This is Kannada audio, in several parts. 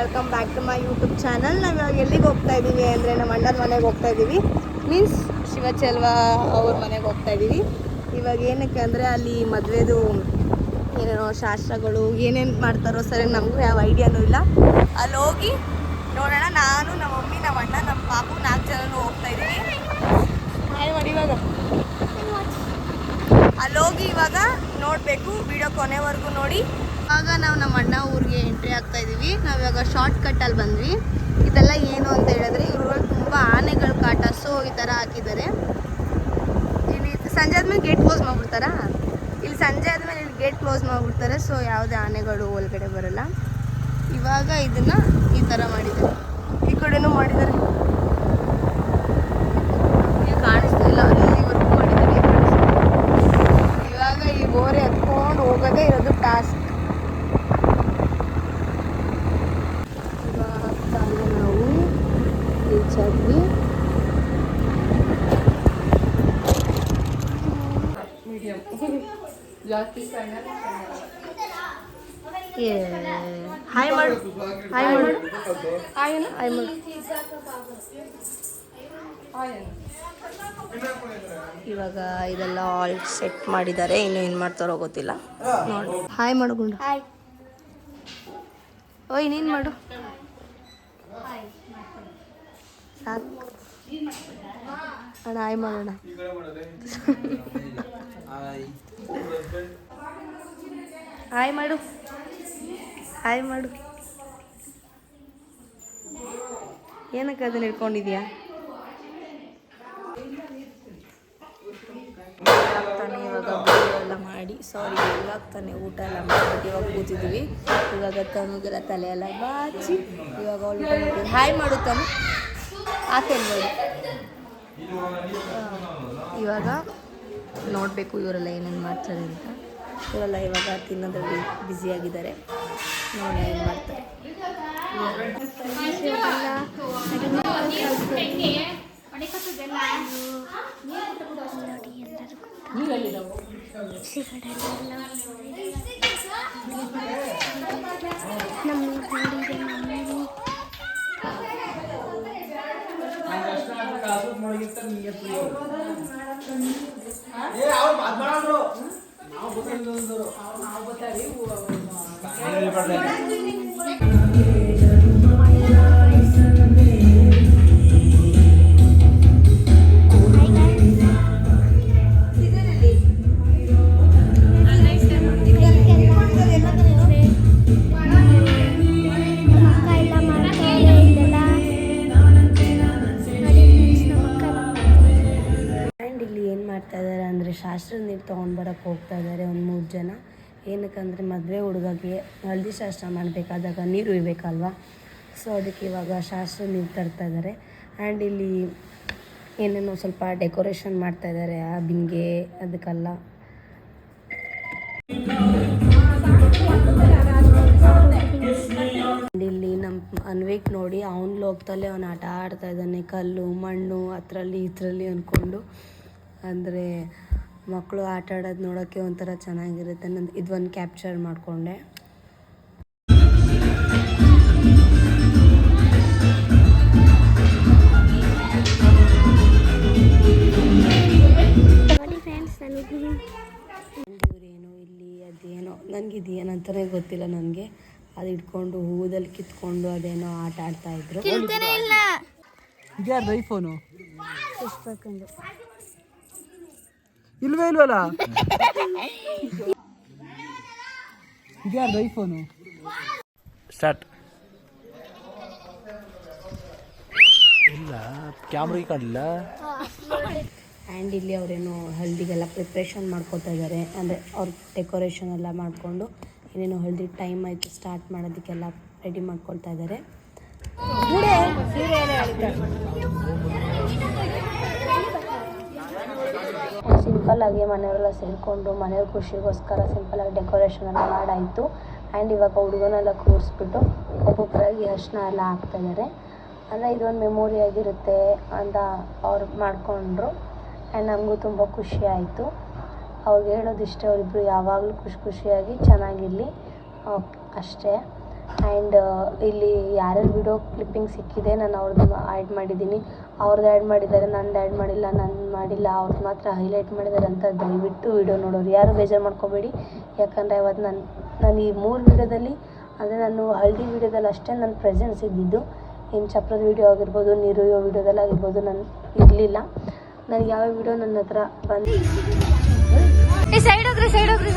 Welcome back to my YouTube channel. ನಾವು ಇವಾಗ ಎಲ್ಲಿಗೆ ಹೋಗ್ತಾ ಇದ್ದೀವಿ ಅಂದರೆ ನಮ್ಮ ಅಣ್ಣನ ಮನೆಗೆ ಹೋಗ್ತಾ ಇದ್ದೀವಿ, ಮೀನ್ಸ್ ಶಿವಚೆಲ್ವ ಅವ್ರ ಮನೆಗೆ ಹೋಗ್ತಾ ಇದ್ದೀವಿ. ಇವಾಗ ಏನಕ್ಕೆ ಅಂದರೆ ಅಲ್ಲಿ ಮದುವೆದು ಏನೇನೋ ಶಾಸ್ತ್ರಗಳು ಏನೇನು ಮಾಡ್ತಾರೋ ಸರಿ ನಮಗೂ ಯಾವ ಐಡಿಯಾನೂ ಇಲ್ಲ. ಅಲ್ಲಿ ಹೋಗಿ ನೋಡೋಣ. ನಾನು ನಮ್ಮ ಮಮ್ಮಿ, ನಮ್ಮ ಅಣ್ಣ, ನಮ್ಮ ಪಾಪು 4 ಜನನೂ ಹೋಗ್ತಾ ಇದ್ದೀವಿ. ಮಾಡಿ ಇವಾಗ ಅಲ್ಲೋಗಿ ಇವಾಗ ನೋಡಬೇಕು. ವಿಡಿಯೋ ಕೊನೆವರೆಗೂ ನೋಡಿ. ಆಗ ನಾವು ನಮ್ಮ ಅಣ್ಣ ಊರಿಗೆ ಎಂಟ್ರಿ ಆಗ್ತಾ ಇದ್ದೀವಿ. ನಾವು ಇವಾಗ ಶಾರ್ಟ್ ಕಟ್ಟಲ್ಲಿ ಬಂದ್ವಿ. ಇದೆಲ್ಲ ಏನು ಅಂತ ಹೇಳಿದ್ರೆ ಇವ್ರುಗಳು ತುಂಬ ಆನೆಗಳ ಕಾಟ, ಸೊ ಈ ಥರ ಹಾಕಿದ್ದಾರೆ. ಇಲ್ಲಿ ಸಂಜೆ ಆದಮೇಲೆ ಗೇಟ್ ಕ್ಲೋಸ್ ಮಾಡಿಬಿಡ್ತಾರಾ? ಇಲ್ಲಿ ಸಂಜೆ ಆದಮೇಲೆ ಇಲ್ಲಿ ಗೇಟ್ ಕ್ಲೋಸ್ ಮಾಡಿಬಿಡ್ತಾರೆ, ಸೊ ಯಾವುದೇ ಆನೆಗಳು ಒಳಗಡೆ ಬರೋಲ್ಲ. ಇವಾಗ ಇದನ್ನು ಈ ಥರ ಮಾಡಿದ್ದಾರೆ. ಈ ಕಡೆನೂ ಮಾಡಿದ್ದಾರೆ, ಕಾಣಿಸ್ತಿಲ್ಲ, ಅಲ್ಲಿವರೆಗೂ ಮಾಡಿದ್ದಾರೆ. ಇವಾಗ ಈ ಗೋರೆ ಹತ್ಕೊಂಡು ಹೋಗೋದೇ ಇರೋದು ಟಾಸ್ಕ್. ಇವಾಗ ನಾವು ರೀಚ್ ಆದ್ವಿ. ಹಾಯ್ ಮಾಡು, ಹಾಯ್ ಮಾಡು, ಹಾಯ್ ಮಾಡು. ಇವಾಗ ಇದೆಲ್ಲ ಆಲ್ ಸೆಟ್ ಮಾಡಿದ್ದಾರೆ. ಇನ್ನು ಏನು ಮಾಡ್ತಾರೋ ಗೊತ್ತಿಲ್ಲ. ನೋಡಿ, ಹಾಯ್ ಮಾಡು ಗುಂಡು. ಓಯ್ ನೀನು ಮಾಡು ಸಾಕು ಅಣ್ಣ. ಹಾಯ್ ಮಾಡೋಣ. ಹಾಯ್ ಮಾಡು, ಹಾಯ್ ಮಾಡು. ಏನಕ್ಕೆ ಅದನ್ನ ಇಟ್ಕೊಂಡಿದ್ಯಾ? ಆಗ್ತಾನೆ ಇವಾಗ ವಿಡಿಯೋ ಎಲ್ಲ ಮಾಡಿ, ಸಾರಿ ಎಲ್ಲ ಆಗ್ತಾನೆ ಊಟ ಎಲ್ಲ ಮಾಡಿಬಿಟ್ಟು ಇವಾಗ ಕೂತಿದ್ದೀವಿ. ಇವಾಗ ತನುಗೆಲ್ಲ ತಲೆ ಎಲ್ಲ ಬಾಚಿ ಇವಾಗ ಊಟ ಮಾಡ್ತೀವಿ. ಹಾಯ್ ಮಾಡು ತನು, ಹಾಕೇನು ಮಾಡಿ. ಇವಾಗ ನೋಡಬೇಕು ಇವರೆಲ್ಲ ಏನೇನು ಮಾಡ್ತಾರೆ ಅಂತ. ಇವರೆಲ್ಲ ಇವಾಗ ತಿನ್ನೋದ್ರಲ್ಲಿ ಬ್ಯುಸಿಯಾಗಿದ್ದಾರೆ. ನೋಡಿ ಏನು ಮಾಡ್ತಾರೆ. ಶಾಸ್ತ್ರ ನೀರು ತೊಗೊಂಡು ಬರೋಕ್ಕೆ ಹೋಗ್ತಾ ಇದ್ದಾರೆ ಒಂದು 3 ಜನ. ಏನಕ್ಕಂದರೆ ಮದುವೆ ಹುಡುಗಗೆ ಹಳದಿ ಶಾಸ್ತ್ರ ಮಾಡಬೇಕಾದಾಗ ನೀರು ಇರಬೇಕಲ್ವ, ಸೊ ಅದಕ್ಕೆ ಇವಾಗ ಶಾಸ್ತ್ರ ನೀರು ತರ್ತಾ ಇದ್ದಾರೆ. ಆ್ಯಂಡ್ ಇಲ್ಲಿ ಏನೇನೋ ಸ್ವಲ್ಪ ಡೆಕೋರೇಷನ್ ಮಾಡ್ತಾ ಇದ್ದಾರೆ, ಆ ಬಿಂಗೆ ಅದಕ್ಕೆಲ್ಲ. ಇಲ್ಲಿ ನಮ್ಮ ಅನ್ವೇಕ್ ನೋಡಿ ಅವ್ನು ಹೋಗ್ತಲೇ ಅವನು ಆಟ ಆಡ್ತಾ ಇದ್ದಾನೆ, ಕಲ್ಲು ಮಣ್ಣು ಅದರಲ್ಲಿ ಇದರಲ್ಲಿ ಅಂದ್ಕೊಂಡು. ಅಂದರೆ ಮಕ್ಕಳು ಆಟ ಆಡೋದು ನೋಡೋಕ್ಕೆ ಒಂಥರ ಚೆನ್ನಾಗಿರುತ್ತೆ. ನಂದು ಇದೊಂದು ಕ್ಯಾಪ್ಚರ್ ಮಾಡಿಕೊಂಡೆ. ಇವರೇನು ಇಲ್ಲಿ ಅದೇನೋ ನನಗಿದೇನಂತಲೇ ಗೊತ್ತಿಲ್ಲ. ನನಗೆ ಅದು ಇಟ್ಕೊಂಡು ಹೂದಲ್ಲಿ ಕಿತ್ಕೊಂಡು ಅದೇನೋ ಆಟ ಆಡ್ತಾಯಿದ್ರು. ಇದ್ಯಾರ್ದು ಐಫೋನು? ಎಷ್ಟಬೇಕಂದು ಇಲ್ವೇ ಇಲ್ವಲ್ಲ. ಇದ್ಯಾರ್ದು ಐಫೋನು? ಸ್ಟಾರ್ಟ್ ಇಲ್ಲ, ಕ್ಯಾಮ್ರಾ ಕಾಣಲಿಲ್ಲ. ಆ್ಯಂಡ್ ಇಲ್ಲಿ ಅವರೇನು ಹಳದಿಗೆಲ್ಲ ಪ್ರಿಪ್ರೇಷನ್ ಮಾಡ್ಕೋತಾ ಇದ್ದಾರೆ. ಅಂದರೆ ಅವ್ರ ಡೆಕೋರೇಷನ್ ಎಲ್ಲ ಮಾಡಿಕೊಂಡು ಏನೇನೋ ಹಳದಿ ಟೈಮ್ ಆಯಿತು ಸ್ಟಾರ್ಟ್ ಮಾಡೋದಕ್ಕೆಲ್ಲ ರೆಡಿ ಮಾಡ್ಕೊಳ್ತಾ ಇದ್ದಾರೆ. ಸಿಂಪಲ್ಲಾಗಿ ಮನೆಯವರೆಲ್ಲ ಸೇರಿಕೊಂಡು ಮನೆಯವ್ರ ಖುಷಿಗೋಸ್ಕರ ಸಿಂಪಲ್ಲಾಗಿ ಡೆಕೋರೇಷನ್ ಎಲ್ಲ ಮಾಡಾಯಿತು. ಆ್ಯಂಡ್ ಇವಾಗ ಹುಡುಗನೆಲ್ಲ ಕೂರಿಸ್ಬಿಟ್ಟು ಒಬ್ಬೊಬ್ಬರಾಗಿ ಅರ್ಶಿನ ಎಲ್ಲ ಹಾಕ್ತಾಯಿದ್ದಾರೆ. ಅಂದರೆ ಇದೊಂದು ಮೆಮೊರಿ ಆಗಿರುತ್ತೆ ಅಂತ ಅವ್ರು ಮಾಡಿಕೊಂಡ್ರು. ಆ್ಯಂಡ್ ನಮಗೂ ತುಂಬ ಖುಷಿ ಆಯಿತು. ಅವ್ರಿಗೆ ಹೇಳೋದಿಷ್ಟೇ, ಅವರಿಬ್ಬರು ಯಾವಾಗಲೂ ಖುಷಿಯಾಗಿ ಚೆನ್ನಾಗಿರಲಿ ಅಷ್ಟೇ. ಆ್ಯಂಡ್ ಇಲ್ಲಿ ಯಾರ್ಯಾರು ವಿಡಿಯೋ ಕ್ಲಿಪ್ಪಿಂಗ್ ಸಿಕ್ಕಿದೆ ನಾನು ಅವ್ರದ್ದು ಆ್ಯಡ್ ಮಾಡಿದ್ದೀನಿ, ಅವ್ರದ್ದು ಆ್ಯಡ್ ಮಾಡಿದ್ದಾರೆ, ನಂದು ಆ್ಯಡ್ ಮಾಡಿಲ್ಲ, ನಾನು ಮಾಡಿಲ್ಲ, ಅವ್ರದ್ದು ಮಾತ್ರ ಹೈಲೈಟ್ ಮಾಡಿದ್ದಾರೆ ಅಂತ ದಯವಿಟ್ಟು ವಿಡಿಯೋ ನೋಡೋರು ಯಾರು ಬೇಜಾರು ಮಾಡ್ಕೋಬೇಡಿ. ಯಾಕಂದರೆ ಅವತ್ತು ನಾನು ಈ 3 ವಿಡಿಯೋದಲ್ಲಿ ಅಂದರೆ ನಾನು ಹಳದಿ ವಿಡಿಯೋದಲ್ಲಿ ಅಷ್ಟೇ ನನ್ನ ಪ್ರೆಸೆನ್ಸ್ ಇದ್ದಿದ್ದು. ಇನ್ನು ಚಪ್ರದ ವಿಡಿಯೋ ಆಗಿರ್ಬೋದು, ನೀರು ವಿಡಿಯೋದಲ್ಲಿ ಆಗಿರ್ಬೋದು ನಾನು ಇರಲಿಲ್ಲ. ನನಗೆ ಯಾವ ವಿಡಿಯೋ ನನ್ನ ಹತ್ರ ಬಂದು ಸೈಡ್ ಹೋಗ್ರಿ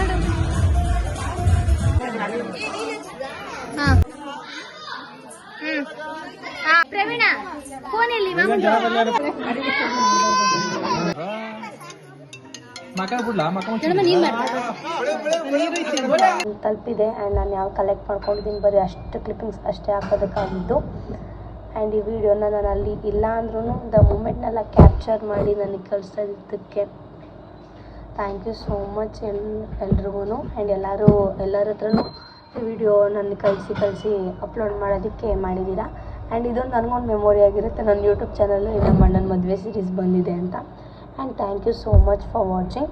ಹಾಂ ಪ್ರವೀಣ ಫೋನಲ್ಲಿ ತಲುಪಿದೆ. ಆ್ಯಂಡ್ ನಾನು ಯಾವ ಕಲೆಕ್ಟ್ ಮಾಡ್ಕೊಂಡಿದ್ದೀನಿ ಬರೀ ಅಷ್ಟು ಕ್ಲಿಪ್ಪಿಂಗ್ಸ್ ಅಷ್ಟೇ ಹಾಕೋದಕ್ಕಾಗಿದ್ದು. ಆ್ಯಂಡ್ ಈ ವಿಡಿಯೋನ ನಾನು ಅಲ್ಲಿ ಇಲ್ಲ ಅಂದ್ರೂ ದ ಮೂಮೆಂಟ್ನೆಲ್ಲ ಕ್ಯಾಪ್ಚರ್ ಮಾಡಿ ನನಗೆ ಕಳಿಸೋದಕ್ಕೆ ಥ್ಯಾಂಕ್ ಯು ಸೋ ಮಚ್ ಎಲ್ರಿಗೂ. ಆ್ಯಂಡ್ ಎಲ್ಲರ ಹತ್ರನೂ ಈ ವಿಡಿಯೋ ನನಗೆ ಕಳಿಸಿ ಅಪ್ಲೋಡ್ ಮಾಡೋದಕ್ಕೆ ಮಾಡಿದ್ದೀರಾ. ಆ್ಯಂಡ್ ಇದೊಂದು ನನಗೊಂದು ಮೆಮೊರಿ ಆಗಿರುತ್ತೆ ನನ್ನ ಯೂಟ್ಯೂಬ್ ಚಾನಲ್ಲು ನಮ್ಮ ಅಣ್ಣನ ಮದುವೆ ಸೀರೀಸ್ ಬಂದಿದೆ ಅಂತ. And thank you so much for watching.